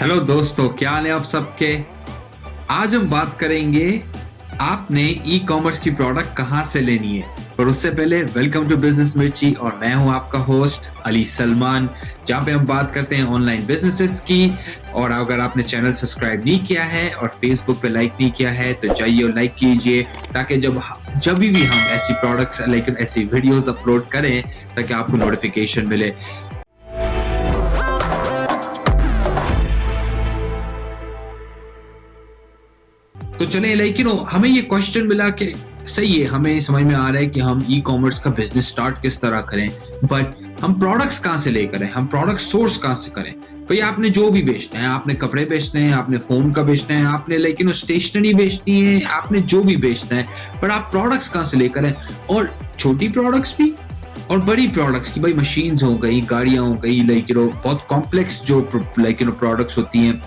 Hello दोस्तों, क्या हाल है आप सबके। आज हम बात करेंगे आपने ई कॉमर्स की प्रोडक्ट कहां से लेनी है। पर उससे पहले वेलकम टू बिजनेस मिर्ची और मैं हूं आपका होस्ट अली सलमान, जहां पे हम बात करते हैं ऑनलाइन बिजनेसेस की। और अगर आपने चैनल सब्सक्राइब नहीं किया है और फेसबुक पे लाइक नहीं किया है तो जाइए और लाइक कीजिए, ताकि जब भी हम ऐसी प्रोडक्ट्स लाइक ऐसी वीडियोस अपलोड करें ताकि आपको नोटिफिकेशन मिले। तो चले हमें ये क्वेश्चन मिला कि सही है, हमें समझ में आ रहा है कि हम ई कॉमर्स का बिजनेस स्टार्ट किस तरह करें, बट हम प्रोडक्ट्स कहाँ से लेकर आए, हम प्रोडक्ट सोर्स कहाँ से करें। भाई आपने जो भी बेचना है, आपने कपड़े बेचने हैं, आपने फोन का बेचना है, आपने स्टेशनरी बेचनी है, आपने जो भी बेचना है, पर आप प्रोडक्ट्स कहाँ से लेकर आए। और छोटी प्रोडक्ट्स भी और बड़ी प्रोडक्ट्स की, भाई मशीन्स हो गई, गाड़ियां हो गई, बहुत कॉम्प्लेक्स जो प्रोडक्ट्स होती हैं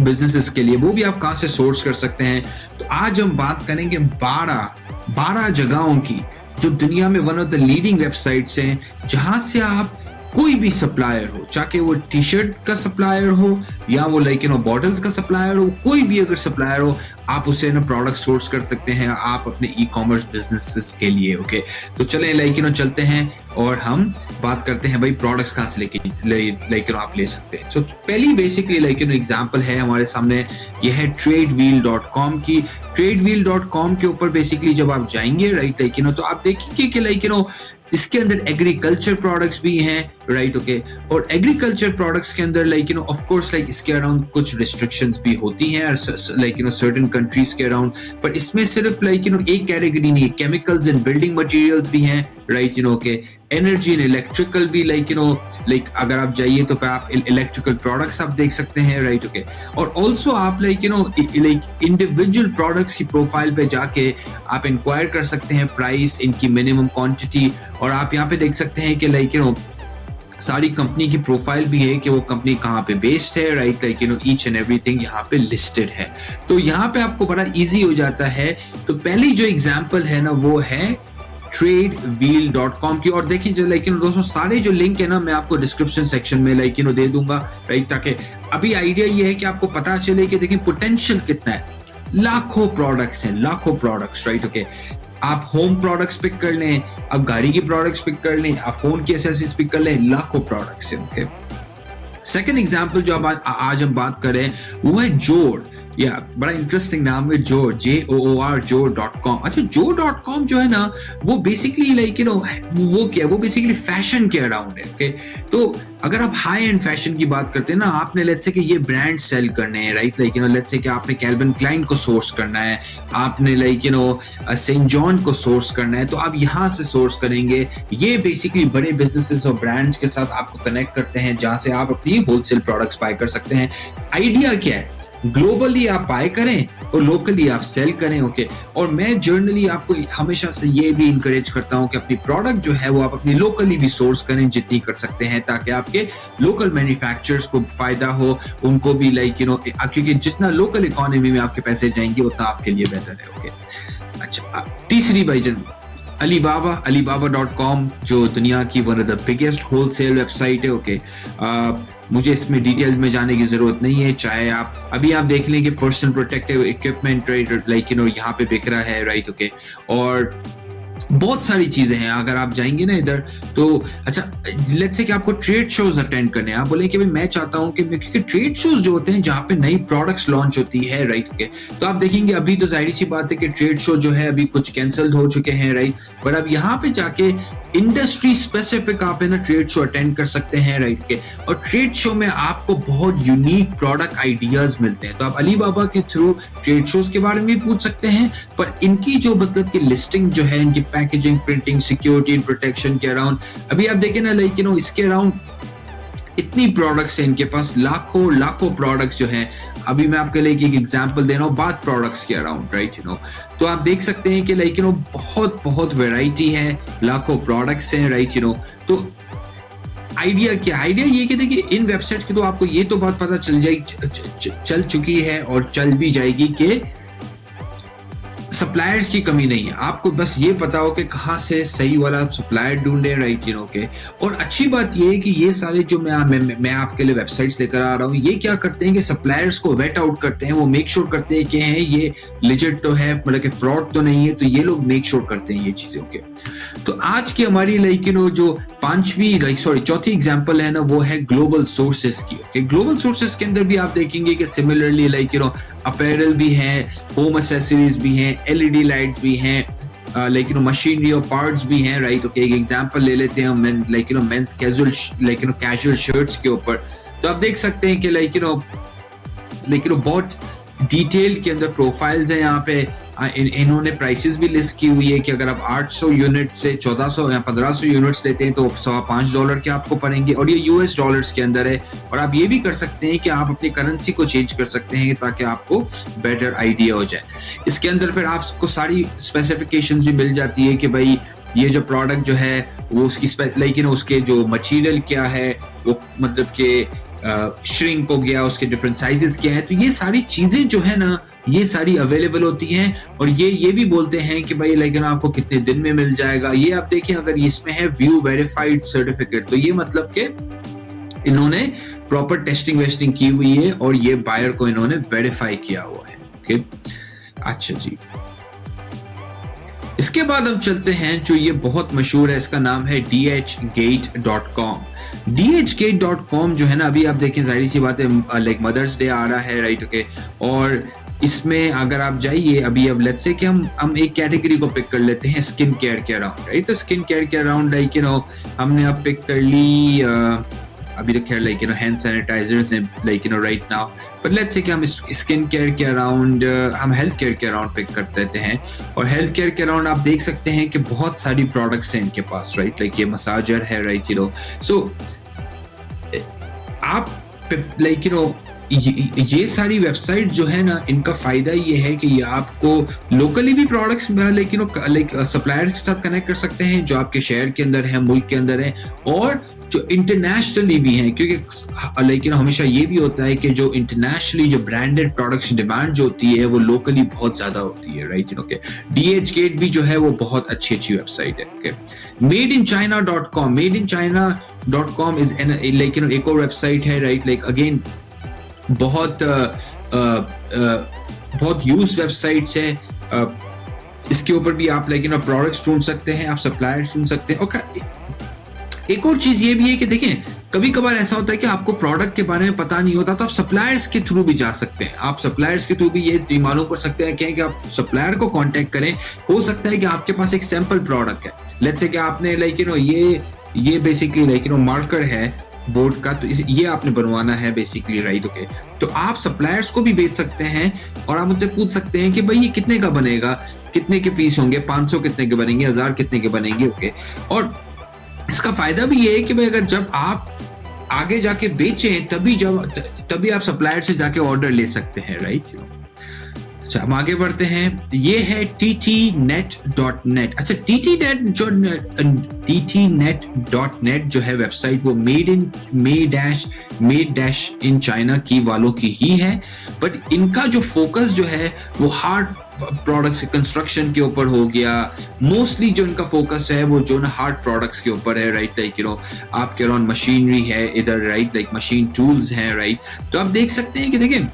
बिजनेसेस के लिए, वो भी आप कहां से सोर्स कर सकते हैं। तो आज हम बात करेंगे 12 जगहों की जो दुनिया में one of the leading websites हैं, जहां से आप कोई भी सप्लायर हो, चाहे वो टी शर्ट का सप्लायर हो या वो बॉटल्स का सप्लायर हो, कोई भी अगर सप्लायर हो, आप उसे प्रोडक्ट सोर्स कर सकते हैं आप अपने ई कॉमर्स बिजनेसेस के लिए। ओके, तो चलें चलते हैं और हम बात करते हैं भाई प्रोडक्ट्स कहाँ से लेके आप ले सकते हैं। तो पहली बेसिकली एग्जांपल है हमारे सामने, ये है tradewheel.com की। tradewheel.com के ऊपर बेसिकली जब आप जाएंगे तो आप देखेंगे कि इसके अंदर एग्रीकल्चर प्रोडक्ट्स भी हैं, राइट। ओके, और एग्रीकल्चर प्रोडक्ट्स के अंदर ऑफ कोर्स इसके अराउंड कुछ रिस्ट्रिक्शंस भी होती हैं सर्टेन कंट्रीज के अराउंड, पर इसमें सिर्फ एक कैटेगरी नहीं है, केमिकल्स एंड बिल्डिंग मटेरियल्स भी हैं, right. Okay, energy and electrical भी अगर आप जाइए तो आप इलेक्ट्रिकल प्रोडक्ट्स आप देख सकते हैं, राइट। ओके, और ऑल्सो आप इंडिविजुअल प्रोडक्ट्स की प्रोफाइल पे जाके आप इंक्वायर कर सकते हैं प्राइस, इनकी मिनिमम क्वांटिटी, और आप यहाँ पे देख सकते हैं कि सारी कंपनी की प्रोफाइल भी है कि वो कंपनी कहाँ पे बेस्ड है, राइट। ईच एंड एवरीथिंग यहाँ पे लिस्टेड है, तो यहाँ पे आपको बड़ा इजी हो जाता है। तो पहली जो एग्जांपल है ना वो है tradewheel.com की। और देखिए दोस्तों, सारे जो लिंक है ना मैं आपको डिस्क्रिप्शन सेक्शन में दे दूंगा, राइट, ताकि अभी आइडिया ये है कि आपको पता चले कि देखिए पोटेंशियल कितना है। लाखों प्रोडक्ट्स हैं, लाखों प्रोडक्ट्स, राइट। ओके, आप होम प्रोडक्ट्स पिक कर लें, आप गाड़ी की प्रोडक्ट्स पिक कर लें, आप फोन की एक्सेसरीज पिक कर लें, लाखों प्रोडक्ट्स हैं। ओके, सेकंड एग्जांपल जो आज हम बात करें वो है जोड़, या बड़ा इंटरेस्टिंग नाम है जोड़, JOOR.com। अच्छा, जो.com जो है ना वो बेसिकली वो क्या है, वो बेसिकली फैशन के अराउंड है। ओके, तो अगर आप हाई एंड फैशन की बात करते हैं ना, आपने लेट्स से कि ये ब्रांड सेल करने हैं, राइट। लेट्स से कि आपने कैल्विन क्लाइन को सोर्स करना है, आपने सेंट जॉन को सोर्स करना है, तो आप यहाँ से सोर्स करेंगे। ये बेसिकली बड़े बिजनेसेस और ब्रांड्स के साथ आपको कनेक्ट करते हैं, जहां से आप अपनी होलसेल प्रोडक्ट्स बाय कर सकते हैं। आइडिया क्या है, ग्लोबली आप बाय करें और लोकली आप सेल करें। ओके, और मैं जर्नली आपको हमेशा से ये भी इंकरेज करता हूं कि अपनी प्रोडक्ट जो है वो आप अपनी लोकली भी सोर्स करें जितनी कर सकते हैं, ताकि आपके लोकल मैन्युफैक्चरर्स को फायदा हो, उनको भी क्योंकि जितना लोकल इकोनॉमी में आपके पैसे जाएंगे उतना आपके लिए बेहतर है। ओके, अच्छा, तीसरी भाईजान alibaba.com, जो दुनिया की one of the biggest wholesale website है। ओके, मुझे इसमें डिटेल्स में जाने की जरूरत नहीं है, चाहे आप देख लें कि पर्सनल प्रोटेक्टिव इक्विपमेंट यहाँ पे बिक रहा है, राइट। ओके, और बहुत सारी चीजें हैं। अगर आप जाएंगे ना इधर तो अच्छा, लेट्स से कि आपको ट्रेड शोज अटेंड करने हैं, आप बोले कि भाई मैं चाहता हूं कि क्योंकि ट्रेड शोज जो होते हैं जहां पे नई प्रोडक्ट्स लॉन्च होती है, राइट। ओके, तो आप देखेंगे अभी तो जाहिर सी बात है कि ट्रेड शो जो है अभी कुछ कैंसिल्ड हो चुके हैं, राइट। पर अब यहाँ पे जाके इंडस्ट्री स्पेसिफिक आप है ना ट्रेड शो अटेंड कर सकते हैं, राइट। के और ट्रेड शो में आपको बहुत यूनिक प्रोडक्ट आइडियाज मिलते हैं, तो आप अलीबाबा के थ्रू ट्रेड शोज के बारे में भी पूछ सकते हैं। पर इनकी जो की लिस्टिंग जो है, इनकी packaging, printing, security and protection के अराउंड, अभी आप देखें ना इसके अराउंड इतनी प्रोडक्ट्स हैं इनके पास, लाखों प्रोडक्ट्स जो हैं। अभी मैं आपके लिए एक एग्जांपल दे रहा हूँ बात प्रोडक्ट्स के अराउंड, राइट। तो आप देख सकते हैं कि बहुत वैरायटी है, लाखों प्रोडक्ट्स हैं, राइट। तो आइडिया क्या, आइडिया ये कि देखिए इन वेबसाइट्स की तो आपको ये तो बात पता चल चुकी है और चल भी जाएगी कि सप्लायर्स की कमी नहीं है, आपको बस ये पता हो कि कहाँ से सही वाला सप्लायर ढूंढे, राइट, यू नो के। और अच्छी बात ये है कि ये सारे जो मैं आपके लिए वेबसाइट्स लेकर आ रहा हूँ, ये क्या करते हैं कि सप्लायर्स को वेट आउट करते हैं, वो मेक श्योर करते हैं कि हैं ये लेजिट तो है, मतलब कि फ्रॉड तो नहीं है, तो ये लोग मेक श्योर करते हैं ये चीजें, ओके। तो आज की हमारी लाइक यू नो जो चौथी एग्जांपल है ना, वो है ग्लोबल सोर्सेस की, ओके। ग्लोबल सोर्सेस के अंदर भी आप देखेंगे कि similarly like you no apparel भी है, होम एक्सेसरीज भी हैं, एलईडी लाइट्स भी हैं, लाइक यू नो मशीनरी और पार्ट्स भी हैं, राइट, ओके। एक एग्जांपल ले लेते हैं हम like you know men's casual shirts के ऊपर। तो आप देख सकते हैं कि लाइक यू नो बहुत डिटेल के अंदर प्रोफाइल्स हैं यहाँ पे। इन्होंने प्राइसेस भी लिस्ट की हुई है कि अगर आप 800 यूनिट से 1400 या 1500 यूनिट्स लेते हैं तो $5.25 के आपको पड़ेंगे, और ये यूएस डॉलर्स के अंदर है। और आप ये भी कर सकते हैं कि आप अपनी करेंसी को चेंज कर सकते हैं ताकि आपको बेटर आइडिया हो जाए। इसके अंदर फिर आपको सारी स्पेसिफिकेशंस भी मिल जाती है कि भाई ये जो प्रोडक्ट जो है वो उसकी लाइक यू नो उसके जो मटेरियल क्या है, वो मतलब कि श्रिंक हो गया, उसके डिफरेंट साइजेस क्या है, तो ये सारी चीजें जो है ना ये सारी अवेलेबल होती हैं। और ये भी बोलते हैं कि भाई लाइक आपको कितने दिन में मिल जाएगा। ये आप देखें, अगर इसमें है व्यू वेरीफाइड सर्टिफिकेट, तो ये मतलब कि इन्होंने प्रॉपर टेस्टिंग वेस्टिंग की हुई है और ये बायर को इन्होंने वेरीफाई किया हुआ है, ओके। अच्छा जी, इसके बाद हम चलते हैं जो ये बहुत मशहूर है, इसका नाम है dhgate.com। dhgate.com जो है ना, अभी आप देखें, जाहिर सी बात है लाइक मदर्स डे आ रहा है, राइट, ओके। और इसमें अगर आप जाइए अभी, अब लेट्स से कि हम एक कैटेगरी को पिक कर लेते हैं, स्किन केयर के अराउंड, राइट। तो स्किन केयर के अराउंड लाइक यू नो हमने अब पिक कर ली, अभी तो खैर like you know hand sanitizers हैं like you know right now, but let's say कि हम स्किन केयर के अराउंड हम हेल्थ केयर के अराउंड पिक कर देते हैं। और हेल्थ केयर के अराउंड आप देख सकते हैं कि बहुत सारी प्रोडक्ट्स हैं इनके पास, राइट, लाइक ये मसाजर है, राइट, यू नो। सो आप लाइक यू नो ये सारी वेबसाइट जो है ना, इनका फायदा ये है कि ये आपको लोकली भी प्रोडक्ट्स लाइक सप्लायर्स के साथ कनेक्ट कर सकते हैं जो आपके शहर के अंदर है, मुल्क के अंदर है, और जो इंटरनेशनली भी हैं, क्योंकि लाइक यू नो हमेशा ये भी होता है कि जो इंटरनेशनली जो ब्रांडेड प्रोडक्ट्स डिमांड जो होती है वो लोकली बहुत ज्यादा होती है, राइट, ओके। DHgate भी जो है वो बहुत अच्छी वेबसाइट है, okay. madeinchina.com, madeinchina.com is like you no एक और वेबसाइट है, राइट, लाइक अगेन बहुत यूज वेबसाइट्स है। इसके ऊपर भी आप लाइक यू नो प्रोडक्ट्स ढूंढ सकते हैं, आप सप्लायर्स ढूंढ सकते हैं, ओके। एक और चीज ये भी है कि देखें, कभी कभार ऐसा होता है कि आपको प्रोडक्ट के बारे में पता नहीं होता, तो आप सप्लायर्स के थ्रू भी जा सकते हैं। आप सप्लायर्स के थ्रू भी ये मालूम कर सकते हैं कि आप सप्लायर को कांटेक्ट करें। हो सकता है कि आपके पास एक सैंपल प्रोडक्ट है, लेट्स से कि आपने लाइक यू नो ये basically like you no marker है बोर्ड का, तो ये आपने बनवाना है बेसिकली, राइट, ओके। तो आप सप्लायर्स को भी बेच सकते हैं और आप उनसे पूछ सकते हैं कि भाई ये कितने का बनेगा, कितने के पीस होंगे, 500 कितने के बनेंगे, 1000 कितने के बनेंगे, ओके। और इसका फायदा भी ये है कि भाई अगर जब आप आगे जाके बेचें तभी आप सप्लायर से जाके ऑर्डर ले सकते हैं, राइट। अच्छा, हम आगे बढ़ते हैं। ये है ttnet.net। अच्छा, ttnet.net जो है वेबसाइट, वो made in China की वालों की ही है, बट इनका जो फोकस जो है वो हार्ड प्रोडक्ट्स कंस्ट्रक्शन के ऊपर हो गया। मोस्टली जो इनका फोकस है वो जो ना हार्ड प्रोडक्ट्स के ऊपर है, राइट, लाइक यू नो आपके अराउंड मशीनरी है इधर, राइट, लाइक मशीन टूल्स हैं, राइट। तो आप देख सकते हैं कि देखें,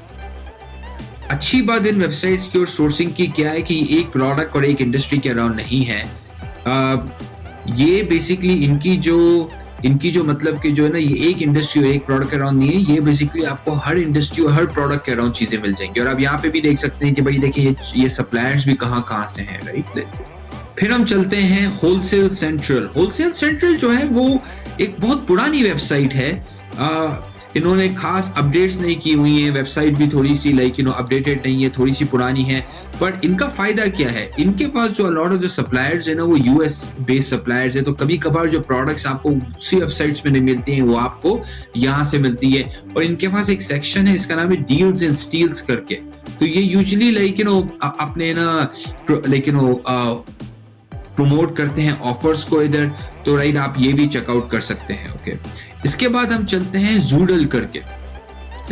अच्छी बात इन वेबसाइट्स की और सोर्सिंग की क्या है कि एक प्रोडक्ट और एक इंडस्ट्री के अराउंड नहीं है। ये बेसिकली इनकी जो मतलब कि जो है ना, ये एक इंडस्ट्री और एक प्रोडक्ट के अराउंड नहीं है, ये बेसिकली आपको हर इंडस्ट्री और हर प्रोडक्ट के अराउंड चीजें मिल जाएंगी। और आप यहाँ पे भी देख सकते हैं कि भाई देखिए ये सप्लायर्स भी कहाँ से हैं, राइट। फिर हम चलते हैं होलसेल सेंट्रल जो है वो एक बहुत पुरानी वेबसाइट है। इन्होंने खास अपडेट्स नहीं की हुई है, वेबसाइट भी थोड़ी सी लाइक यू नो अपडेटेड नहीं है, थोड़ी सी पुरानी है। बट इनका फायदा क्या है, इनके पास जो अलॉट ऑफ जो सप्लायर्स है ना वो यूएस बेस्ड सप्लायर्स है, तो कभी कभार जो प्रोडक्ट्स आपको उसी वेबसाइट्स में नहीं मिलती हैं वो आपको यहाँ से मिलती है। और इनके पास एक सेक्शन है, इसका नाम है डील्स एंड स्टील्स करके। तो ये यूजुअली लाइक यू नो अपने ना लाइक यू नो प्रमोट करते हैं ऑफर्स को इधर, तो राइट आप ये भी चेकआउट कर सकते हैं, ओके। इसके बाद हम चलते हैं जूडल करके।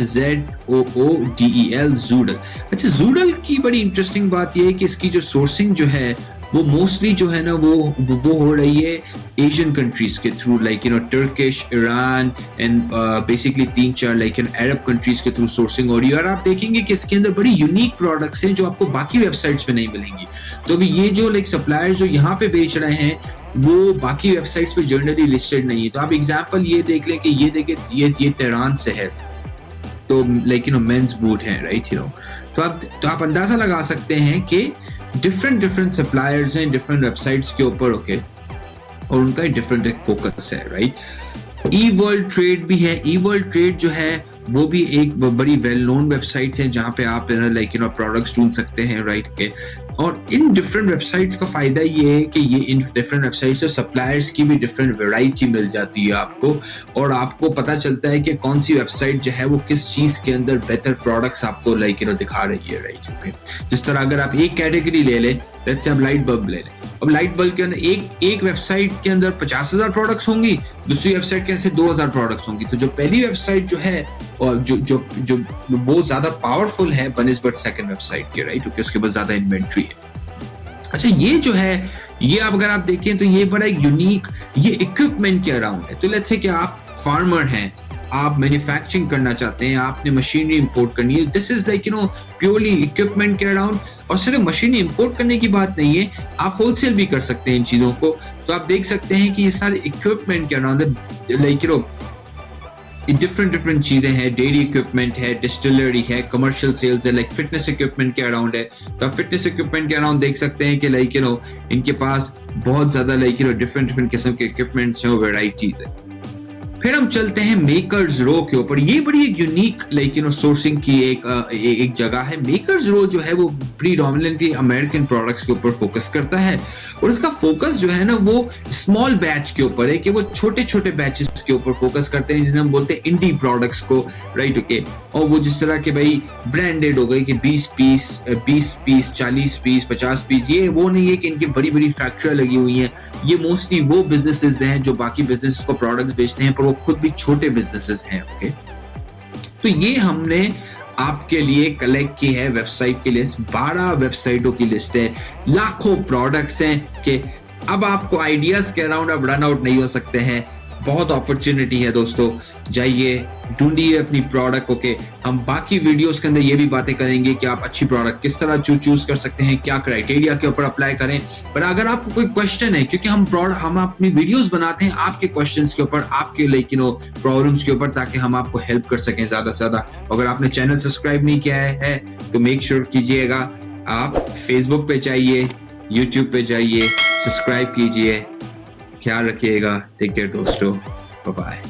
ZOODEL, Zoodle। अच्छा, Zoodle की बड़ी इंटरेस्टिंग बात ये है कि इसकी जो सोर्सिंग जो है वो मोस्टली जो है ना वो हो रही है एशियन कंट्रीज के through, like Turkish, Iran and basically 3-4 like Arab countries के थ्रू सोर्सिंग हो रही है। और आप देखेंगे कि इसके अंदर बड़ी यूनिक प्रोडक्ट्स हैं जो आपको बाकी वेबसाइट्स में नहीं मिलेंगी। तो अभी ये जो लाइक सप्लायर्स जो यहाँ पे बेच रहे हैं वो बाकी वेबसाइट्स पे जनरली लिस्टेड नहीं है। तो आप एग्जांपल ये देख लें कि ये देखिए ये तेहरान से है, तो लाइक मेंस बूट है, राइट। तो आप अंदाजा लगा सकते हैं कि डिफरेंट सप्लायर्स हैं डिफरेंट वेबसाइट्स के ऊपर, ओके, और उनका डिफरेंट एक फोकस है, राइट। ई वर्ल्ड ट्रेड भी है। ई वर्ल्ड ट्रेड जो है वो भी एक बड़ी वेल नोन वेबसाइट है जहाँ पे आप लाइक प्रोडक्ट्स ढूंढ सकते हैं, राइट के। और इन डिफरेंट वेबसाइट्स का फायदा ये है कि ये इन डिफरेंट वेबसाइट्स से सप्लायर्स की भी डिफरेंट वैरायटी मिल जाती है आपको, और आपको पता चलता है कि कौन सी वेबसाइट जो है वो किस चीज के अंदर बेहतर प्रोडक्ट्स आपको लाइक दिखा रही है, राइट, ओके। जिस तरह अगर आप एक कैटेगरी ले लें, लेट्स से आप लाइट बल्ब ले लें, अब लाइट बल्ब के अंदर एक वेबसाइट के अंदर 50,000 प्रोडक्ट्स होंगी, दूसरी वेबसाइट के अंदर 2,000 प्रोडक्ट्स होंगी। तो जो पहली वेबसाइट जो है और जो वो ज्यादा पावरफुल है बनिस्बत सेकंड वेबसाइट के, राइट, क्योंकि उसके पास ज्यादा इन्वेंट्री है। अच्छा, ये जो है ये अब अगर आप देखें तो ये बड़ा यूनिक ये इक्विपमेंट के अराउंड है। तो लेट्स से कि आप फार्मर हैं, आप मैन्युफैक्चरिंग करना चाहते हैं, आपने मशीनरी इंपोर्ट करनी है, this is like purely equipment के अराउंड। और सिर्फ मशीनरी इंपोर्ट करने की बात नहीं है, आप होलसेल भी कर सकते हैं इन चीजों को। तो आप देख सकते हैं कि ये सारे इक्विपमेंट के अराउंड लाइक डिफरेंट चीजें हैं। डेयरी इक्विपमेंट है, डिस्टिलरी है, कमर्शियल सेल्स है, लाइक फिटनेस इक्विपमेंट के अराउंड है। तो आप फिटनेस इक्विपमेंट के अराउंड देख सकते हैं कि लाइक इनके पास बहुत ज्यादा लाइक डिफरेंट किस्म के इक्विपमेंट्स हैं, वेराइटीज है। फिर हम चलते हैं मेकर्स रो के ऊपर। ये बड़ी एक यूनिक लाइक सोर्सिंग की एक जगह है। मेकर्स रो जो है वो प्रीडोमिनेंटली अमेरिकन प्रोडक्ट्स के ऊपर फोकस करता है, और इसका फोकस जो है ना वो स्मॉल बैच के ऊपर है, कि वो छोटे बैचेस के ऊपर फोकस करते हैं, जिसे हम बोलते हैं इंडी प्रोडक्ट्स को, राइट, ओके। और वो जिस तरह के भाई ब्रांडेड हो गए कि 20 पीस 40 पीस 50 पीस, ये वो नहीं है कि इनकी बड़ी फैक्ट्रियां लगी हुई हैं। ये मोस्टली वो बिजनेसेस हैं जो बाकी बिजनेस को प्रोडक्ट्स बेचते हैं, पर वो खुद भी छोटे बिजनेसेस हैं, ओके। तो ये हमने आपके लिए कलेक्ट की है वेबसाइट की लिस्ट, 12 वेबसाइटों की लिस्ट है, लाखों प्रोडक्ट्स हैं कि अब आपको आइडियाज के अराउंड अब रन आउट नहीं हो सकते हैं। बहुत अपॉर्चुनिटी है दोस्तों, जाइए ढूंढिए अपनी प्रोडक्ट, ओके। हम बाकी वीडियोस के अंदर ये भी बातें करेंगे कि आप अच्छी प्रोडक्ट किस तरह चूज कर सकते हैं, क्या क्राइटेरिया के ऊपर अप्लाई करें। पर अगर आपको कोई क्वेश्चन है, क्योंकि हम अपनी वीडियोस बनाते हैं आपके क्वेश्चंस के ऊपर, आपके लाइक प्रॉब्लम्स के ऊपर, ताकि हम आपको हेल्प कर सकें ज्यादा से ज्यादा। अगर आपने चैनल सब्सक्राइब नहीं किया है तो मेक श्योर कीजिएगा। आप फेसबुक पे जाइए, यूट्यूब पे जाइए, सब्सक्राइब कीजिए। ख्याल रखिएगा। टेक केयर दोस्तों, बाय बाय।